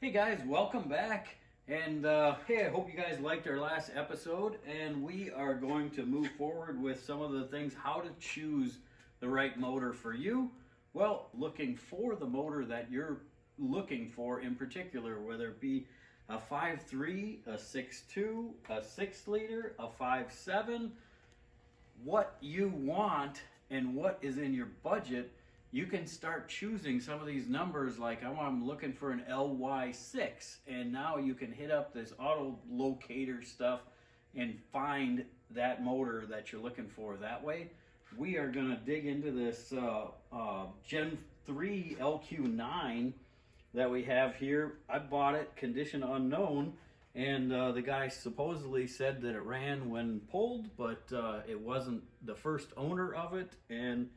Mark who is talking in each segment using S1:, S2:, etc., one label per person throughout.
S1: Hey guys, welcome back. And hey, I hope you guys liked our last episode. And we are going to move forward with some of the things, how to choose the right motor for you. Well, looking for the motor that you're looking for in particular, whether it be a 5.3, a 6.2, a 6 liter, a 5.7, what you want and what is in your budget. You can start choosing some of these numbers, like I'm looking for an LY6, and now you can hit up this auto locator stuff and find that motor that you're looking for that way. We are going to dig into this Gen 3 LQ9 that we have here. I bought it condition unknown, and the guy supposedly said that it ran when pulled, but it wasn't the first owner of it, and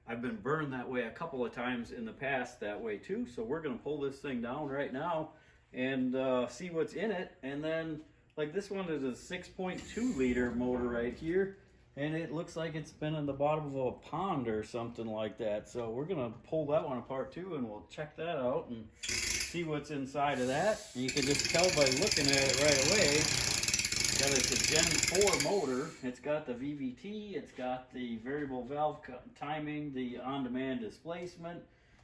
S1: I've been burned that way a couple of times in the past that way too. So we're going to pull this thing down right now and see what's in it. And then, like, this one is a 6.2 liter motor right here, and it looks like it's been in the bottom of a pond or something like that. So we're going to pull that one apart too, and we'll check that out and see what's inside of that. And you can just tell by looking at it right away that it's a Gen 4 motor. It's got the VVT, it's got the variable valve timing, the on-demand displacement.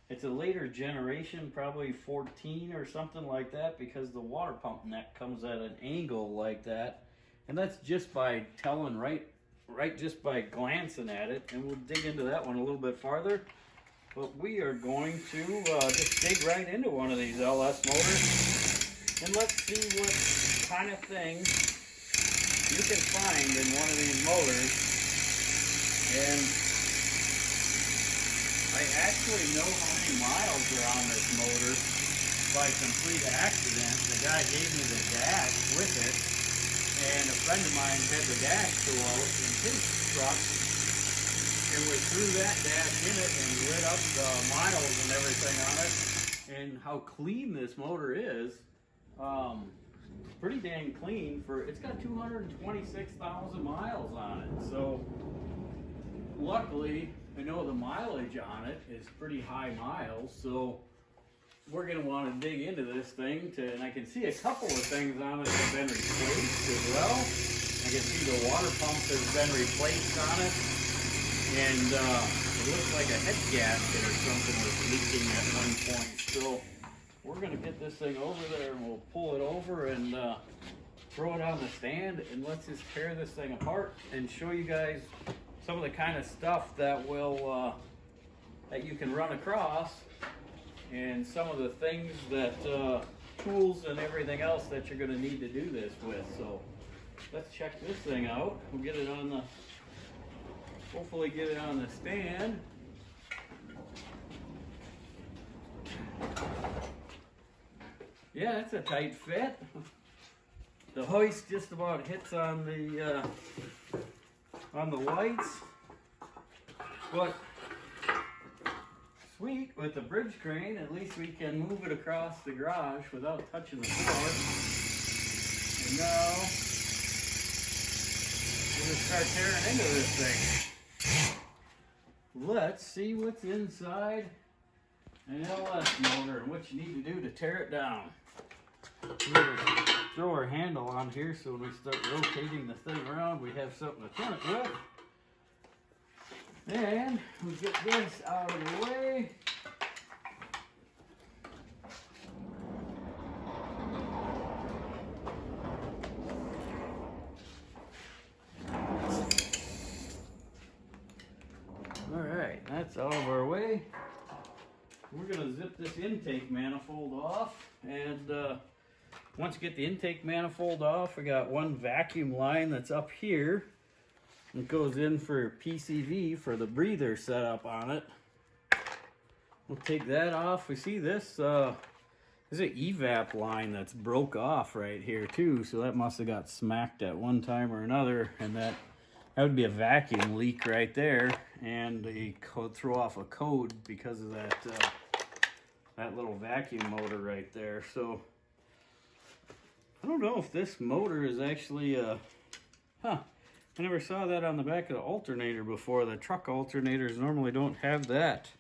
S1: It's a later generation, probably 14 or something like that, because the water pump neck comes at an angle like that. And that's just by telling right just by glancing at it. And we'll dig into that one a little bit farther. But we are going to just dig right into one of these LS motors. And let's see what kind of thing you can find in one of these motors. And I actually know how many miles are on this motor by complete accident. The guy gave me the dash with it, and a friend of mine had the dash go out in his truck, and we threw that dash in it and lit up the miles and everything on it. And how clean this motor is. Pretty dang clean. It's got 226,000 miles on it. So luckily, I know the mileage on it is pretty high miles. So we're going to want to dig into this thing and I can see a couple of things on it have been replaced as well. I can see the water pump has been replaced on it, and it looks like a head gasket or something was leaking at one point. So we're going to get this thing over there and we'll pull it over and throw it on the stand, and let's just tear this thing apart and show you guys some of the kind of stuff that will that you can run across, and some of the things that tools and everything else that you're going to need to do this with. So let's check this thing out. We'll get it on the, hopefully get it on the stand. Yeah, it's a tight fit. The hoist just about hits on the lights, but sweet, with the bridge crane, at least we can move it across the garage without touching the floor. And now we're gonna start tearing into this thing. Let's see what's inside an LS motor and what you need to do to tear it down. We're going to throw our handle on here so when we start rotating the thing around, we have something to turn it with. And we get this out of the way. Alright, that's out of our way. We're going to zip this intake manifold off, and once you get the intake manifold off, we got one vacuum line that's up here. It goes in for PCV for the breather setup on it. We'll take that off. We see this there's an evap line that's broke off right here too, so that must have got smacked at one time or another, and that would be a vacuum leak right there, and they throw off a code because of that that little vacuum motor right there. So I don't know if this motor is actually I never saw that on the back of the alternator before. The truck alternators normally don't have that.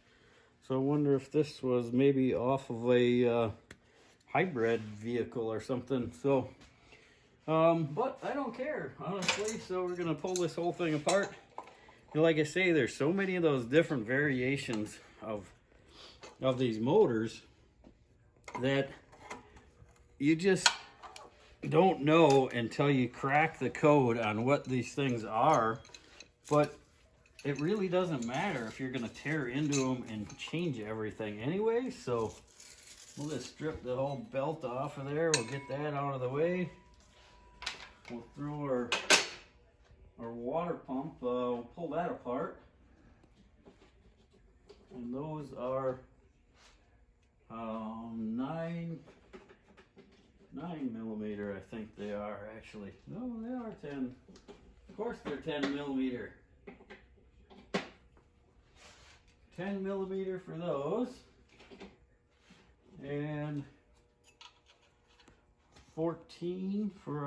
S1: So I wonder if this was maybe off of a hybrid vehicle or something. So, but I don't care, honestly. So we're gonna pull this whole thing apart. And like I say, there's so many of those different variations of these motors that you just don't know until you crack the code on what these things are. But it really doesn't matter if you're gonna tear into them and change everything anyway. So we'll just strip the whole belt off of there. We'll get that out of the way. We'll throw our water pump, we'll pull that apart. And those are 9 millimeter, I think they are actually. No, they are 10. Of course they're 10 millimeter. 10 millimeter for those. And 14 for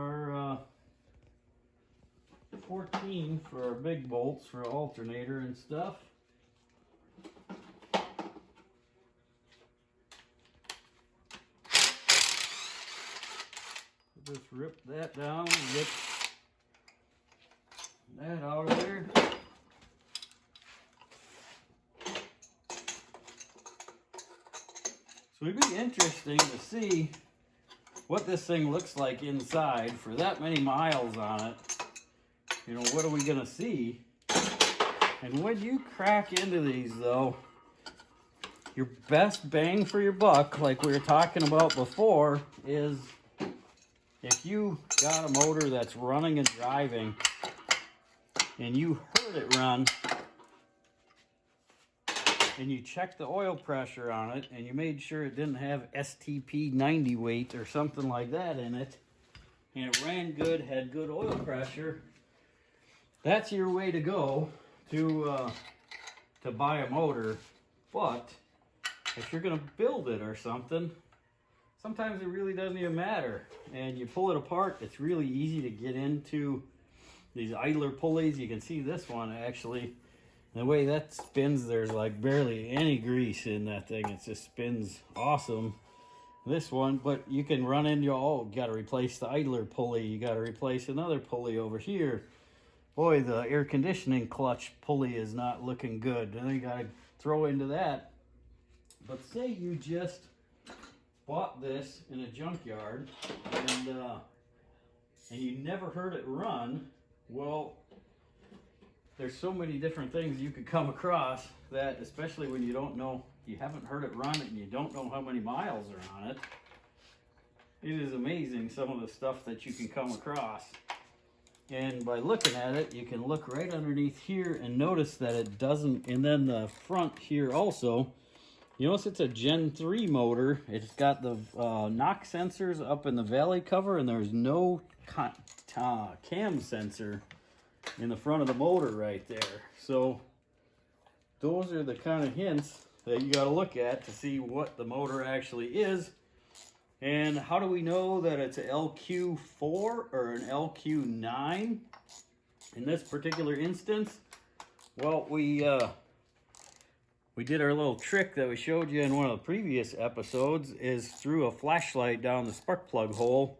S1: our big bolts for alternator and stuff. Just rip that down and get that out of there. So it'd be interesting to see what this thing looks like inside for that many miles on it. You know, what are we gonna see? And when you crack into these though, your best bang for your buck, like we were talking about before, is if you got a motor that's running and driving and you heard it run and you checked the oil pressure on it and you made sure it didn't have STP 90 weight or something like that in it, and it ran good, had good oil pressure, that's your way to go to buy a motor. But if you're gonna build it or something, sometimes it really doesn't even matter. And you pull it apart, it's really easy to get into these idler pulleys. You can see this one actually. The way that spins, there's like barely any grease in that thing. It just spins awesome. This one, but you can run into, oh, you gotta replace the idler pulley. You gotta replace another pulley over here. Boy, the air conditioning clutch pulley is not looking good. And then you gotta throw into that. But say you just bought this in a junkyard and you never heard it run. Well, there's so many different things you could come across that, especially when you don't know, you haven't heard it run and you don't know how many miles are on it. It is amazing some of the stuff that you can come across. And by looking at it, you can look right underneath here and notice that it doesn't, and then the front here also, you notice it's a Gen 3 motor. It's got the knock sensors up in the valley cover, and there's no cam sensor in the front of the motor right there. So those are the kind of hints that you got to look at to see what the motor actually is. And how do we know that it's an LQ4 or an LQ9 in this particular instance? Well, we did our little trick that we showed you in one of the previous episodes, is through a flashlight down the spark plug hole,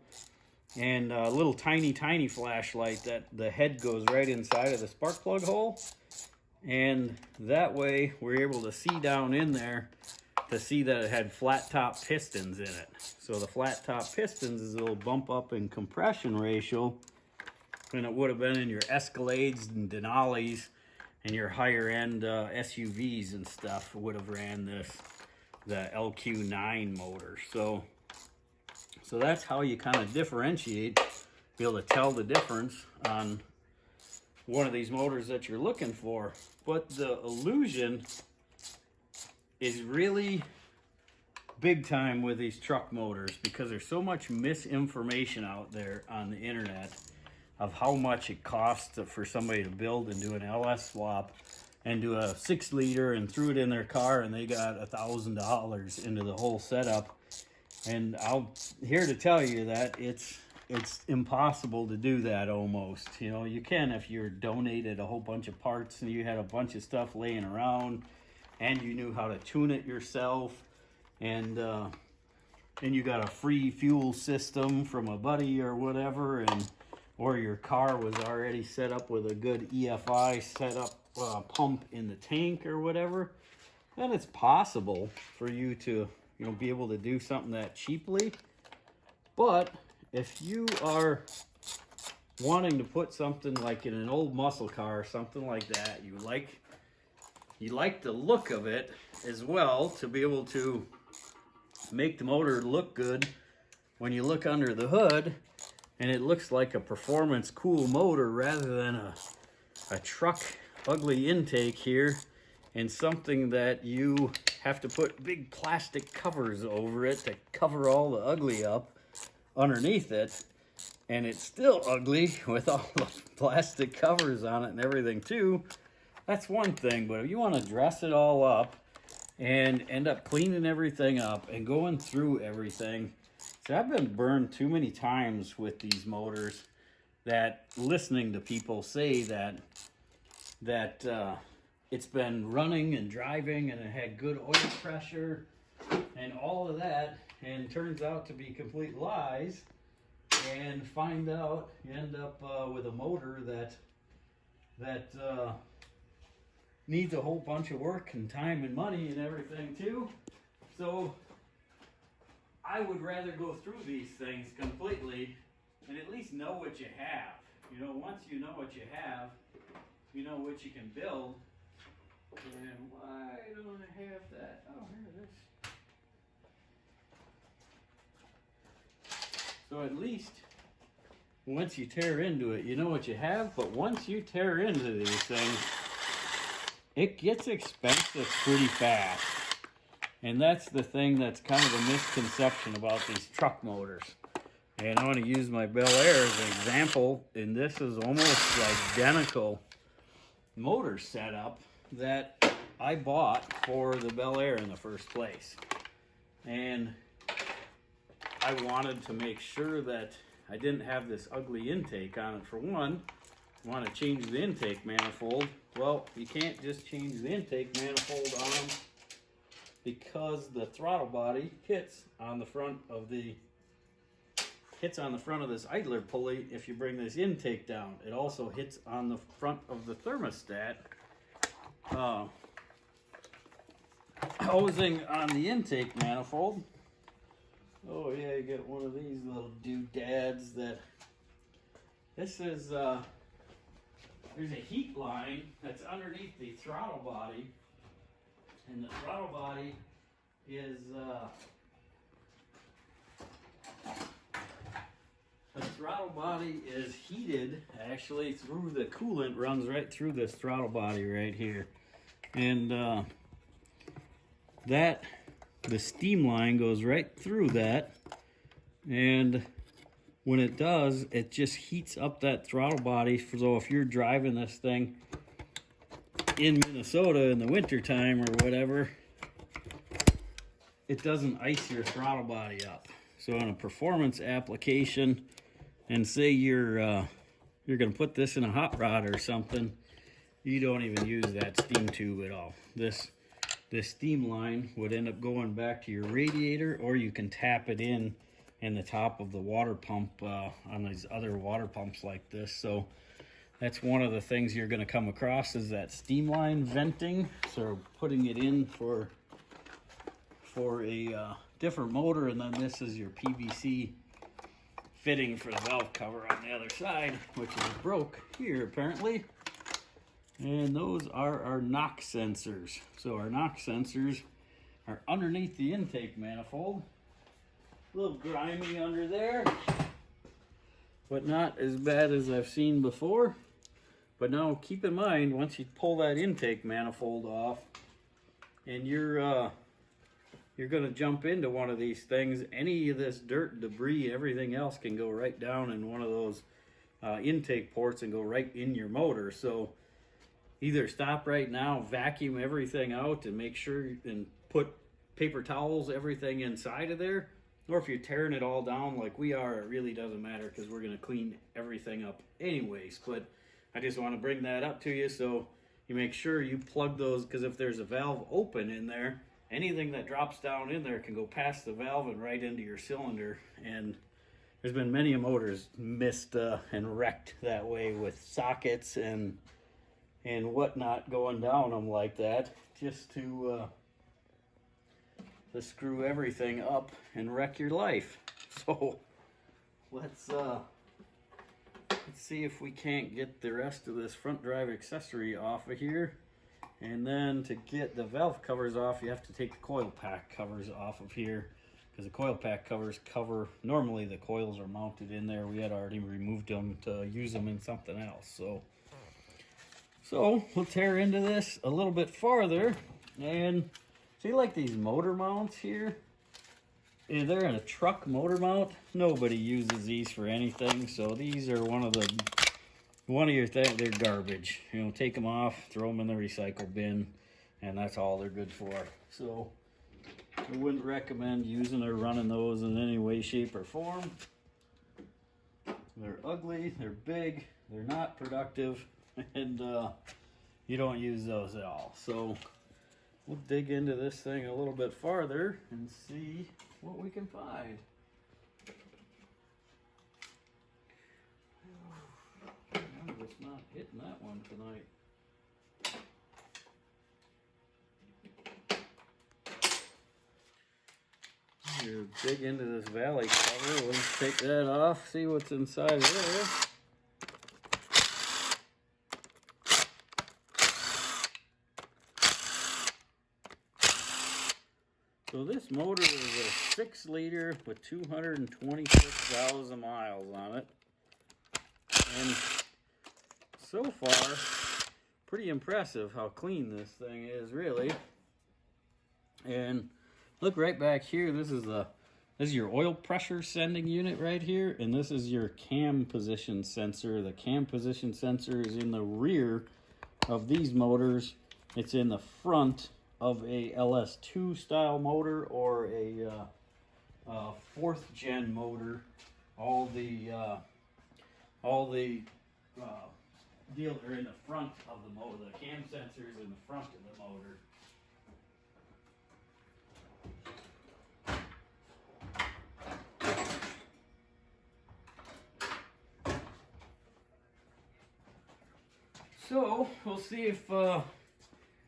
S1: and a little tiny flashlight that the head goes right inside of the spark plug hole, and that way we're able to see down in there to see that it had flat top pistons in it. So the flat top pistons is a little bump up in compression ratio, and it would have been in your Escalades and Denali's and your higher end SUVs and stuff would have ran the LQ9 motor. So that's how you kind of differentiate, be able to tell the difference on one of these motors that you're looking for. But the illusion is really big time with these truck motors, because there's so much misinformation out there on the internet of how much it costs for somebody to build and do an LS swap and do a 6-liter and threw it in their car and they got $1,000 into the whole setup. And I'm here to tell you that it's impossible to do that almost. You know, you can if you're donated a whole bunch of parts and you had a bunch of stuff laying around and you knew how to tune it yourself. And and you got a free fuel system from a buddy or whatever, and or your car was already set up with a good EFI setup pump in the tank or whatever, then it's possible for you to, you know, be able to do something that cheaply. But if you are wanting to put something like in an old muscle car or something like that, you like the look of it as well, to be able to make the motor look good when you look under the hood, and it looks like a performance cool motor rather than a truck ugly intake here, and something that you have to put big plastic covers over it to cover all the ugly up underneath it, and it's still ugly with all the plastic covers on it and everything too. That's one thing. But if you want to dress it all up and end up cleaning everything up and going through everything, see, I've been burned too many times with these motors, that listening to people say that it's been running and driving and it had good oil pressure and all of that, and turns out to be complete lies, and find out you end up with a motor that needs a whole bunch of work and time and money and everything too. So I would rather go through these things completely and at least know what you have. You know, once you know what you have, you know what you can build. And why don't I have that? Oh, here it is. So at least once you tear into it, you know what you have. But once you tear into these things, it gets expensive pretty fast. And that's the thing that's kind of a misconception about these truck motors. And I want to use my Bel Air as an example. And this is almost identical motor setup that I bought for the Bel Air in the first place. And I wanted to make sure that I didn't have this ugly intake on it. For one, I want to change the intake manifold. Well, you can't just change the intake manifold on them, because the throttle body hits on the front of this idler pulley. If you bring this intake down, it also hits on the front of the thermostat housing on the intake manifold. Oh yeah, you get one of these little doodads. This is there's a heat line that's underneath the throttle body, and the throttle body is heated actually through the coolant, runs right through this throttle body right here, and the steam line goes right through that, and when it does, it just heats up that throttle body. So if you're driving this thing in Minnesota in the winter time or whatever, it doesn't ice your throttle body up. So in a performance application, and say you're going to put this in a hot rod or something, you don't even use that steam tube at all. This steam line would end up going back to your radiator, or you can tap it in the top of the water pump on these other water pumps like this. So that's one of the things you're going to come across, is that steam line venting. So putting it in for a different motor, and then this is your PVC fitting for the valve cover on the other side, which is broke here apparently. And those are our knock sensors. So our knock sensors are underneath the intake manifold. A little grimy under there, but not as bad as I've seen before. But now keep in mind, once you pull that intake manifold off and you're going to jump into one of these things, any of this dirt, debris, everything else can go right down in one of those intake ports and go right in your motor. So either stop right now, vacuum everything out, and make sure and put paper towels, everything inside of there. Or if you're tearing it all down like we are, it really doesn't matter, because we're going to clean everything up anyways. But I just want to bring that up to you, so you make sure you plug those, because if there's a valve open in there, anything that drops down in there can go past the valve and right into your cylinder. And there's been many motors missed and wrecked that way with sockets and whatnot going down them like that, just to screw everything up and wreck your life. So let's see if we can't get the rest of this front drive accessory off of here. And then to get the valve covers off, you have to take the coil pack covers off of here, because the coil pack covers cover, normally the coils are mounted in there. We had already removed them to use them in something else. So we'll tear into this a little bit farther. And see, like these motor mounts here, they're in a truck motor mount. Nobody uses these for anything, so these are one of your things. They're garbage. You know, take them off, throw them in the recycle bin, and that's all they're good for. So I wouldn't recommend using or running those in any way, shape, or form. They're ugly, they're big, they're not productive, and you don't use those at all. So we'll dig into this thing a little bit farther and see what we can find. I'm just not hitting that one tonight. You dig into this valley cover. Let's take that off, see what's inside of there. So this motor is a 6-liter with 226,000 miles on it. And so far, pretty impressive how clean this thing is, really. And look right back here, this is your oil pressure sending unit right here, and this is your cam position sensor. The cam position sensor is in the rear of these motors. It's in the front of a LS2 style motor or a 4th gen motor. All the deals are in the front of the motor. The cam sensor is in the front of the motor. So we'll see if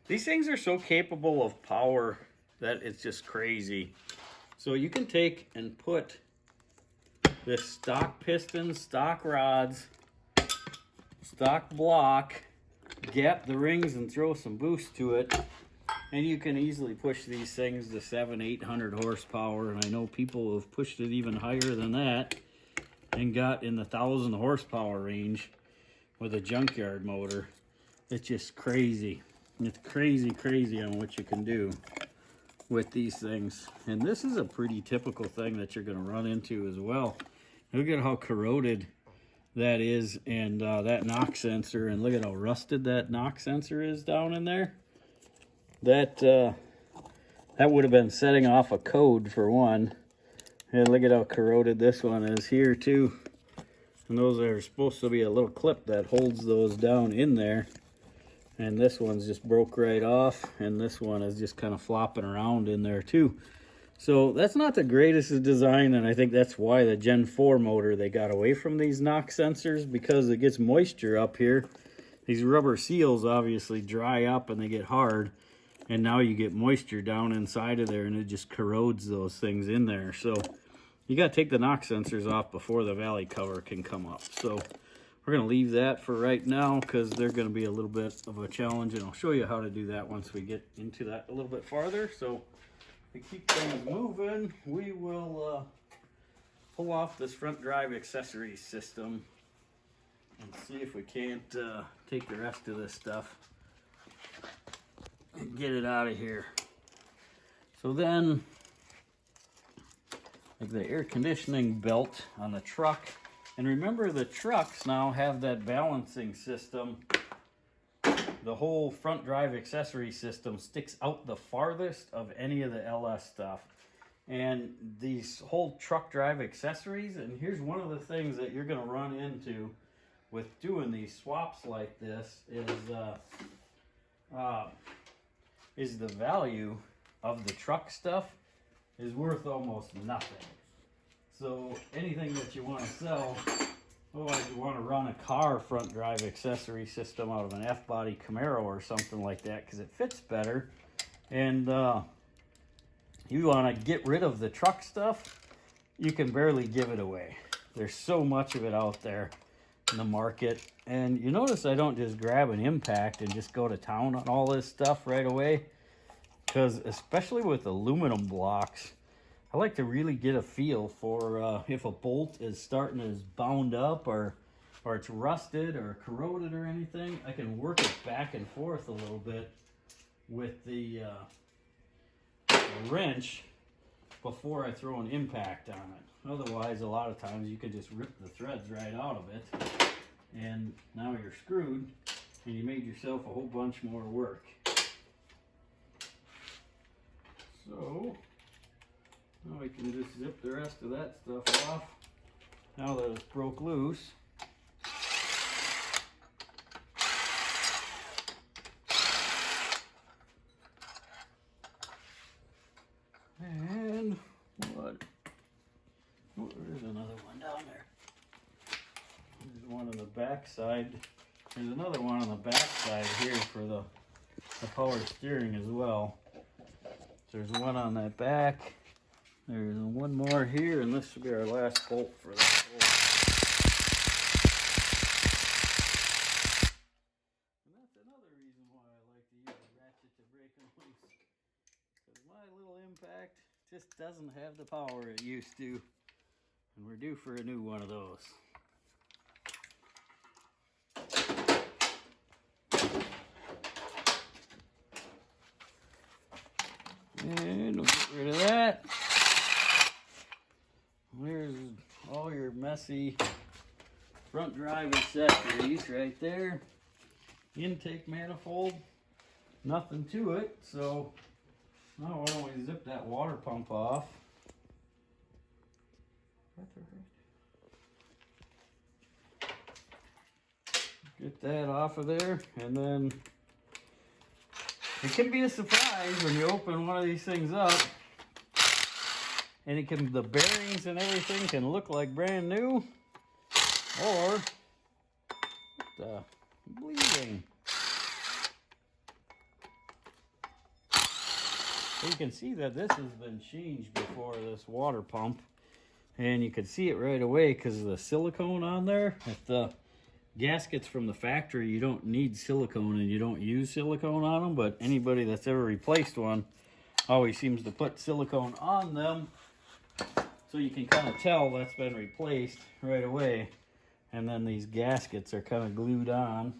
S1: these things are so capable of power that it's just crazy. So you can take and put this stock pistons, stock rods, stock block, gap the rings and throw some boost to it, and you can easily push these things to 700-800 horsepower. And I know people have pushed it even higher than that and got in the 1,000 horsepower range with a junkyard motor. It's just crazy. It's crazy on what you can do with these things. And this is a pretty typical thing that you're going to run into as well. Look at how corroded that is, and that knock sensor, and look at how rusted that knock sensor is down in there. That would have been setting off a code for one. And look at how corroded this one is here too. And those are supposed to be a little clip that holds those down in there. And this one's just broke right off, and this one is just kind of flopping around in there too. So that's not the greatest design, and I think that's why the Gen 4 motor, they got away from these knock sensors, because it gets moisture up here. These rubber seals obviously dry up and they get hard, and now you get moisture down inside of there, and it just corrodes those things in there. So you got to take the knock sensors off before the valley cover can come up. So we're going to leave that for right now, because they're going to be a little bit of a challenge, and I'll show you how to do that once we get into that a little bit farther. So to keep things moving, we will pull off this front drive accessory system and see if we can't take the rest of this stuff and get it out of here. So then, like the air conditioning belt on the truck, and remember the trucks now have that balancing system. The whole front drive accessory system sticks out the farthest of any of the LS stuff. And these whole truck drive accessories, and here's one of the things that you're going to run into with doing these swaps like this is the value of the truck stuff is worth almost nothing. So anything that you want to sell, otherwise you want to run a car front drive accessory system out of an F-body Camaro or something like that because it fits better, and you want to get rid of the truck stuff, you can barely give it away. There's so much of it out there in the market. And you notice I don't just grab an impact and just go to town on all this stuff right away, because especially with aluminum blocks, I like to really get a feel for if a bolt is starting to bound up or it's rusted or corroded or anything. I can work it back and forth a little bit with the wrench before I throw an impact on it. Otherwise, a lot of times you can just rip the threads right out of it, and now you're screwed and you made yourself a whole bunch more work. So now we can just zip the rest of that stuff off now that it's broke loose. And what? Oh, there's another one down there. There's one on the back side. There's another one on the back side here for the power steering as well. There's one on that back. There's one more here, and this will be our last bolt for that bolt. And that's another reason why I like to use a ratchet to break them loose. Because my little impact just doesn't have the power it used to. And we're due for a new one of those. And we'll get rid of that. There's all your messy front drive accessories right there. Intake manifold, nothing to it. So now why don't we zip that water pump off? Get that off of there, and then it can be a surprise when you open one of these things up, and the bearings and everything can look like brand new, or bleeding. So you can see that this has been changed before, this water pump, and you can see it right away because of the silicone on there. If the gaskets from the factory, you don't need silicone and you don't use silicone on them, but anybody that's ever replaced one always seems to put silicone on them, so you can kind of tell that's been replaced right away. And then these gaskets are kind of glued on.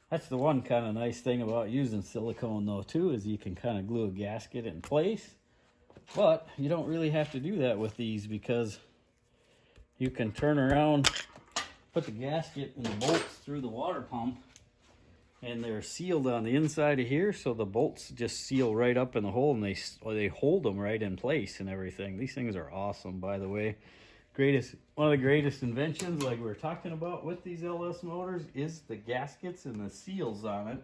S1: That's the one kind of nice thing about using silicone though too, is you can kind of glue a gasket in place. But you don't really have to do that with these, because you can turn around, put the gasket and the bolts through the water pump, and they're sealed on the inside of here, so the bolts just seal right up in the hole, and they hold them right in place and everything. These things are awesome, by the way. One of the greatest inventions, like we were talking about with these LS motors, is the gaskets and the seals on it.